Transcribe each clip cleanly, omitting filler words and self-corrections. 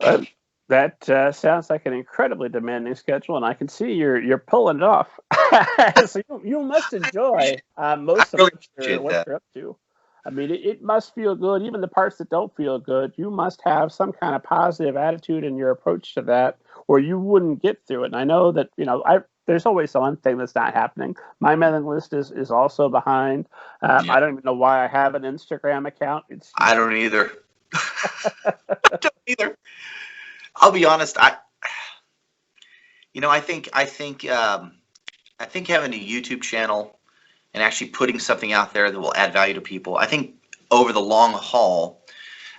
Uh, that sounds like an incredibly demanding schedule, and I can see you're pulling it off. So you must enjoy I most of really what appreciate that. you're up to. I mean, it must feel good. Even the parts that don't feel good, you must have some kind of positive attitude in your approach to that, or you wouldn't get through it. And I know that I there's always one thing that's not happening. My mailing list is also behind. Yeah, I don't even know why I have an Instagram account. It's I don't either. I don't either. I'll be honest. I think having a YouTube channel and actually putting something out there that will add value to people, I think over the long haul,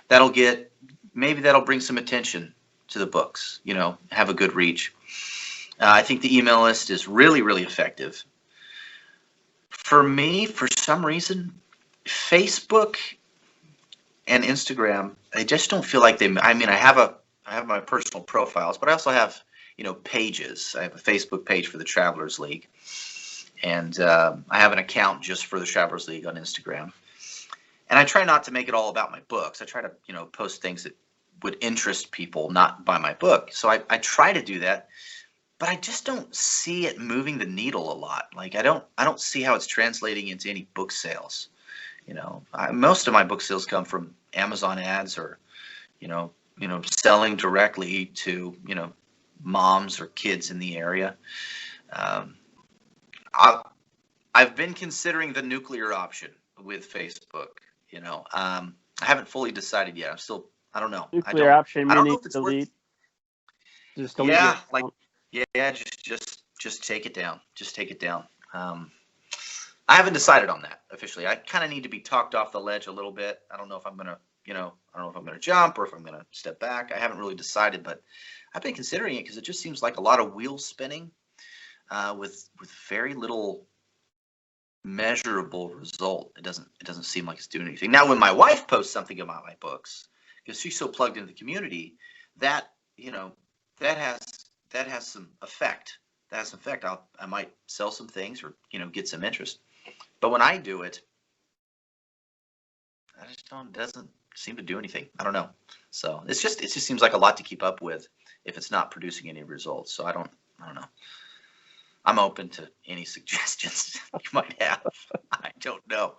that'll get maybe that'll bring some attention to the books. Have a good reach. I think the email list is really, really effective. For me, for some reason, Facebook and Instagram, they just don't feel like they. I mean, I have my personal profiles, but I also have pages. I have a Facebook page for the Travelers League, and I have an account just for the Travelers League on Instagram. And I try not to make it all about my books. I try to post things that would interest people, not buy my book. So I try to do that, but I just don't see it moving the needle a lot. Like I don't see how it's translating into any book sales. Most of my book sales come from Amazon ads or selling directly to moms or kids in the area. Um, I've been considering the nuclear option with Facebook. I haven't fully decided yet. I don't know. nuclear option I don't know meaning if it's worth. delete, just delete your Yeah, like account. yeah, just take it down. Just take it down. I haven't decided on that officially. I kind of need to be talked off the ledge a little bit. I don't know if I'm gonna, I don't know if I'm gonna jump or if I'm gonna step back. I haven't really decided, but I've been considering it because it just seems like a lot of wheel spinning with very little measurable result. It doesn't seem like it's doing anything. Now, when my wife posts something about my books, because she's so plugged into the community, that that has that has some effect. That has some effect. I might sell some things or get some interest. But when I do it, I just don't. It doesn't seem to do anything. I don't know. So it just seems like a lot to keep up with if it's not producing any results. So I don't know. I'm open to any suggestions you might have. I don't know.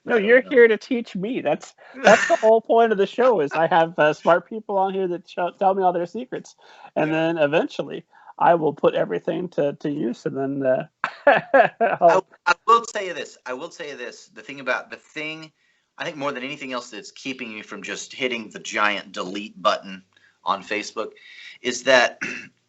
No, I don't you're know. here to teach me. That's the whole point of the show. Is I have smart people on here that tell me all their secrets, and Yeah. then eventually I will put everything to use, and then I, I'll. I will tell you this. I will tell you this. The thing, I think more than anything else that's keeping me from just hitting the giant delete button on Facebook is that,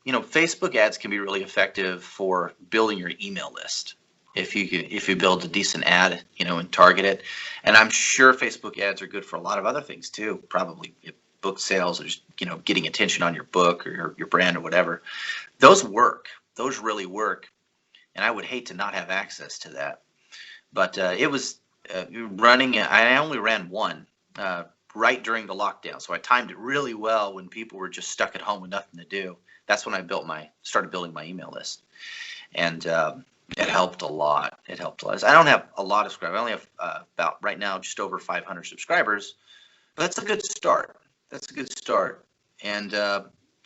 Facebook ads can be really effective for building your email list. If you build a decent ad, and target it. And I'm sure Facebook ads are good for a lot of other things too, probably book sales or just, getting attention on your book or your brand or whatever. Those work. Those really work. And I would hate to not have access to that. But it was running. I only ran one right during the lockdown, so I timed it really well when people were just stuck at home with nothing to do. That's when I started building my email list, and it helped a lot. It helped a lot. I don't have a lot of subscribers. I only have about right now just over 500 subscribers, but that's a good start. That's a good start. And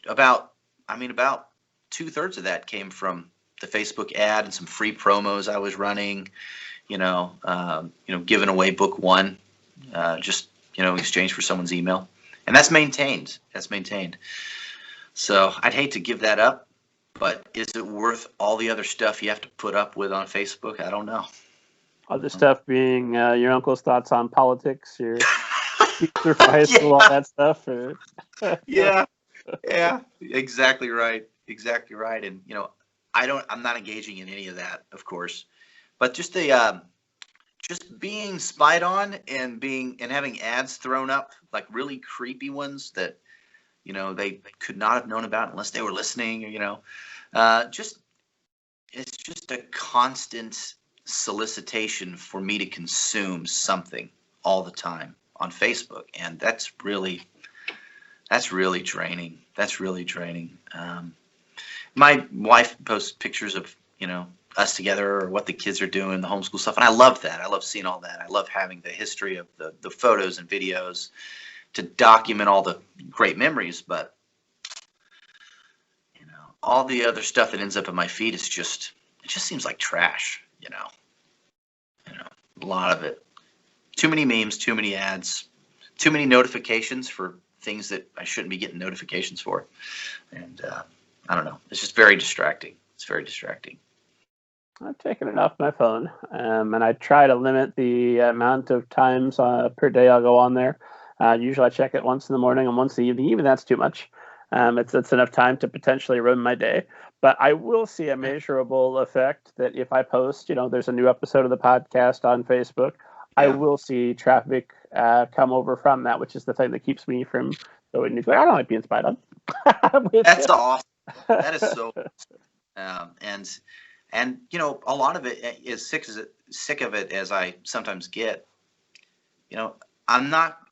about 2/3 of that came from the Facebook ad and some free promos I was running, giving away book one, just, in exchange for someone's email. And that's maintained. That's maintained. So I'd hate to give that up, but is it worth all the other stuff you have to put up with on Facebook? I don't know. Other stuff being your uncle's thoughts on politics, your future for high school, all Yeah, that stuff. Or yeah, yeah. Exactly right. Exactly right. And I'm not engaging in any of that, of course. But just being spied on and having ads thrown up, like really creepy ones that they could not have known about unless they were listening. Just it's just a constant solicitation for me to consume something all the time on Facebook, and that's really draining. That's really draining. My wife posts pictures of us together or what the kids are doing, the homeschool stuff, and I love that. I love seeing all that. I love having the history of the photos and videos to document all the great memories. But all the other stuff that ends up in my feed is it just seems like trash, a lot of it. Too many memes, too many ads, too many notifications for things that I shouldn't be getting notifications for. And I don't know. It's just very distracting. It's very distracting. I've taken it off my phone, and I try to limit the amount of times per day I'll go on there. Usually I check it once in the morning and once in the evening. Even that's too much. It's enough time to potentially ruin my day. But I will see a measurable effect that if I post, there's a new episode of the podcast on Facebook, I will see traffic come over from that, which is the thing that keeps me from going to. I don't like being spied on. That's awesome. That is so. And a lot of it is sick of it as I sometimes get.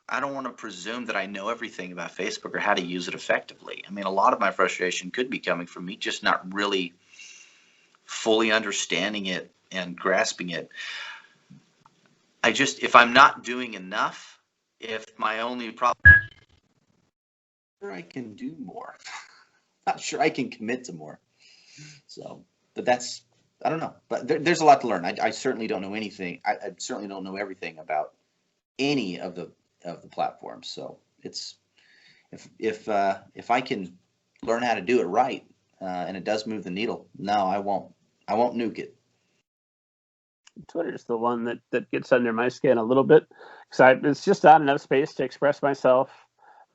I don't want to presume that I know everything about Facebook or how to use it effectively. I mean, a lot of my frustration could be coming from me just not really fully understanding it and grasping it. If I'm not doing enough, if my only problem, I can do more. Not sure I can commit to more. So, but I don't know. But there's a lot to learn. I certainly don't know anything. I certainly don't know everything about any of the platforms. So it's if I can learn how to do it right and it does move the needle, no, I won't nuke it. Twitter is the one that gets under my skin a little bit because it's just not enough space to express myself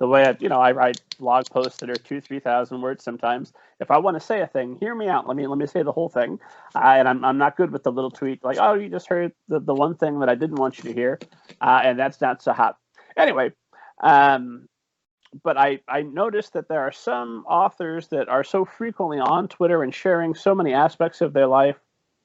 the way I write blog posts that are 2,000-3,000 words sometimes. If I want to say a thing, hear me out. Let me say the whole thing. And I'm not good with the little tweet like, oh, you just heard the one thing that I didn't want you to hear, and that's not so hot. Anyway, but I noticed that there are some authors that are so frequently on Twitter and sharing so many aspects of their life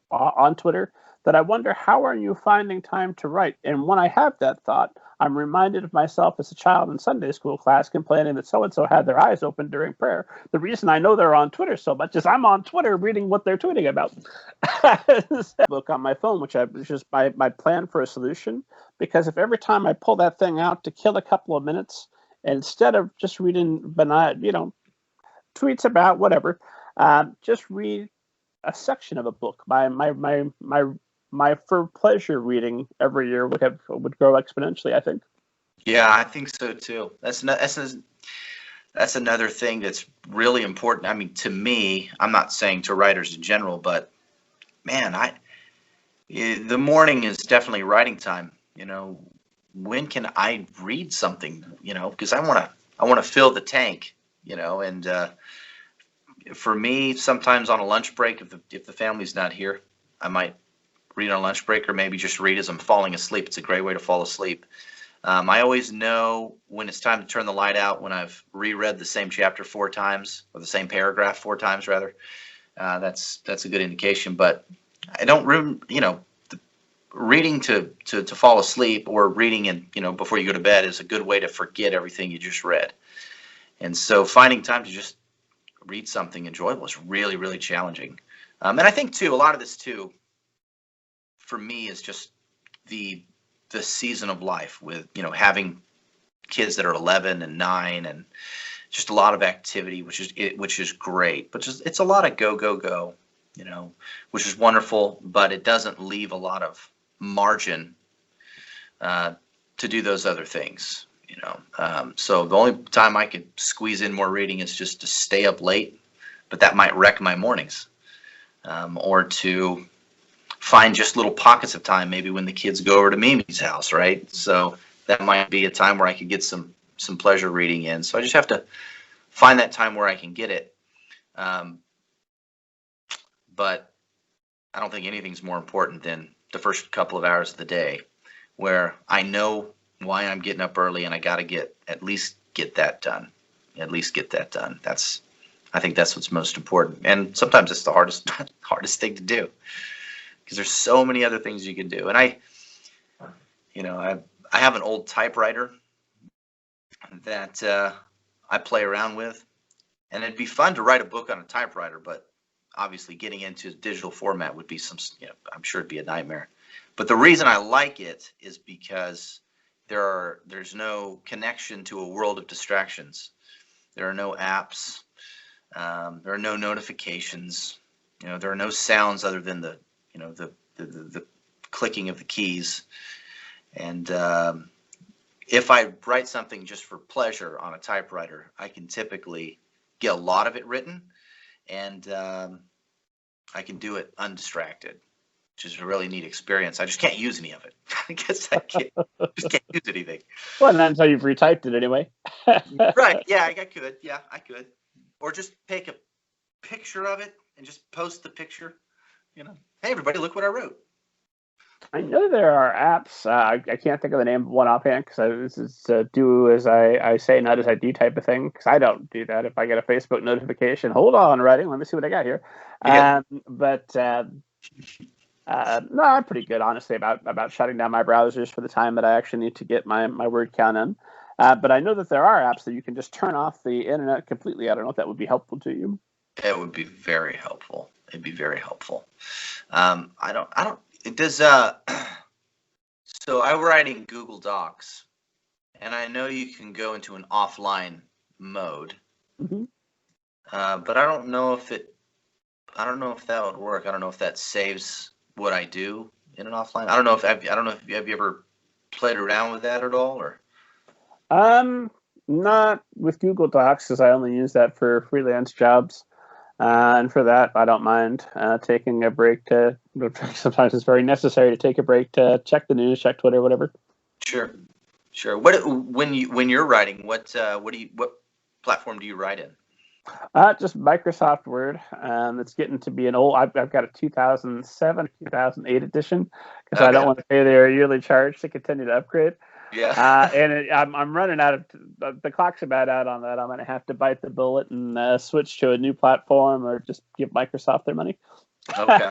on Twitter that I wonder, how are you finding time to write? And when I have that thought, I'm reminded of myself as a child in Sunday school class complaining that so-and-so had their eyes open during prayer. The reason I know they're on Twitter so much is I'm on Twitter reading what they're tweeting about. Book on my phone, which is my plan for a solution, because if every time I pull that thing out to kill a couple of minutes, instead of just reading benign, tweets about whatever, just read a section of a book. My for pleasure reading every year would grow exponentially, I think. Yeah, I think so too. That's another thing that's really important. I mean, to me, I'm not saying to writers in general, but man, the morning is definitely writing time. When can I read something? Because I want to fill the tank. And for me, sometimes on a lunch break, if the family's not here, I might read on lunch break, or maybe just read as I'm falling asleep. It's a great way to fall asleep. I always know when it's time to turn the light out when I've reread the same chapter 4 times, or the same paragraph 4 times rather. That's a good indication. But I don't reading to fall asleep, or reading before you go to bed, is a good way to forget everything you just read. And so finding time to just read something enjoyable is really, really challenging. And I think too, a lot of this too, for me, is just the season of life with having kids that are 11 and 9, and just a lot of activity, which is great, but it's a lot of go, which is wonderful, but it doesn't leave a lot of margin to do those other things. So the only time I could squeeze in more reading is just to stay up late, but that might wreck my mornings, or to find just little pockets of time, maybe when the kids go over to Mimi's house, right? So that might be a time where I could get some pleasure reading in. So I just have to find that time where I can get it. But I don't think anything's more important than the first couple of hours of the day, where I know why I'm getting up early, and I got to at least get that done. I think that's what's most important. And sometimes it's the hardest thing to do, because there's so many other things you can do. And I have an old typewriter that I play around with, and it'd be fun to write a book on a typewriter, but obviously getting into digital format would be I'm sure it'd be a nightmare. But the reason I like it is because there's no connection to a world of distractions. There are no apps. There are no notifications. There are no sounds other than the clicking of the keys. And if I write something just for pleasure on a typewriter, I can typically get a lot of it written, and I can do it undistracted, which is a really neat experience. I just can't use any of it. I guess I just can't use anything. Well, and that's how you've retyped it anyway. Right. Yeah, I could. Yeah, I could. Or just take a picture of it and just post the picture. Hey, everybody, look what I wrote. I know there are apps. I can't think of the name of one offhand because this is do as I say, not as I do type of thing. Because I don't do that. If I get a Facebook notification, hold on, writing. Let me see what I got here. Yeah. No, I'm pretty good, honestly, about shutting down my browsers for the time that I actually need to get my word count in. But I know that there are apps that you can just turn off the internet completely. I don't know if that would be helpful to you. It would be very helpful. It'd be very helpful. It does. So I write in Google Docs, and I know you can go into an offline mode, Mm-hmm. but I don't know if that would work. I don't know if that saves what I do in an offline. I don't know if have you ever played around with that at all, or? Not with Google Docs, because I only use that for freelance jobs. And for that, I don't mind taking a break to. Sometimes it's very necessary to take a break to check the news, check Twitter, whatever. Sure. When you're writing, what platform do you write in? Just Microsoft Word. It's getting to be an old. I've got a 2007, 2008 edition because I don't want to pay their yearly charge to continue to upgrade. Yeah. I'm running out of the clock's about out on that. I'm going to have to bite the bullet and switch to a new platform or just give Microsoft their money. Okay.